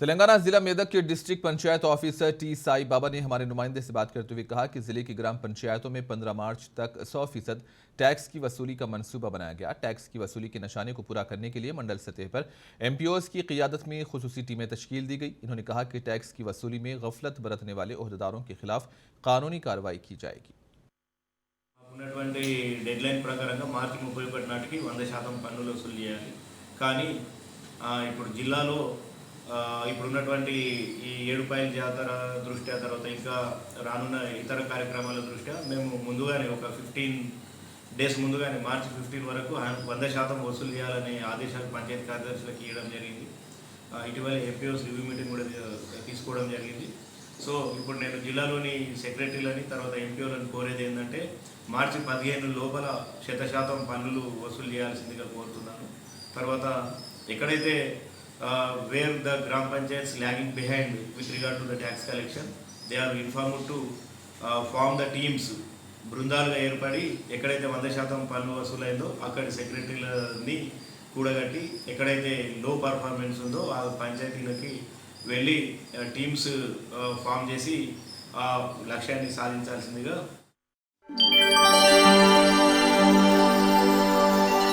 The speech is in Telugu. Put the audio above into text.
तेलंगाना जिला मेदक के district panchayat officer T Sai Baba ने हमारे नुमाइंदे से बात करते हुए कहा कि जिले की ग्राम पंचायतों में 15 मार्च तक 100% टैक्स की वसूली का मंसूबा बनाया गया। टैक्स की वसूली के निशाने को पूरा करने के लिए मंडल सतह पर एमपीओज की क़ियादत में खुसूसी टीमें तश्कील दी गई। इन्होंने कहा कि टैक्स की वसूली में गफलत बरतने वाले ओहदेदारों के खिलाफ कानूनी कार्रवाई की जाएगी। ఉన్నటువంటి డెడ్లైన్ ప్రకారంగా మార్చి 31 నాటికి 100% పన్నులు వసూలు చేయాలి. కానీ ఇప్పుడు జిల్లాలో ఇప్పుడున్నటువంటి ఈ ఏడుపాయల జాతర దృష్ట్యా తర్వాత ఇంకా రానున్న ఇతర కార్యక్రమాల దృష్ట్యా మేము ముందుగానే ఒక 15 డేస్ ముందుగానే మార్చి 15 వరకు 100% వసూలు చేయాలనే ఆదేశాలు పంచాయతీ కార్యదర్శులకు ఇవ్వడం జరిగింది. ఇటీవల ఏపీఓస్ రివ్యూ మీటింగ్ కూడా తీసుకోవడం జరిగింది. సో ఇప్పుడు నేను జిల్లాలోని సెక్రటరీలని తర్వాత ఎంపీఓలను కోరేది ఏంటంటే మార్చి 15 లోపల 100% పన్నులు వసూలు చేయాల్సిందిగా కోరుతున్నాను. తర్వాత ఎక్కడైతే where the gram panchayats lagging behind with regard to the tax collection they are informed to form the teams, బృందాలుగా ఏర్పడి ఎక్కడైతే 100% పన్ను వసూలైందో అక్కడి సెక్రటరీలని కూడగట్టి ఎక్కడైతే లో పర్ఫార్మెన్స్ ఉందో ఆ పంచాయతీలకి వెళ్ళి టీమ్స్ ఫామ్ చేసి ఆ లక్ష్యాన్ని సాధించాల్సిందిగా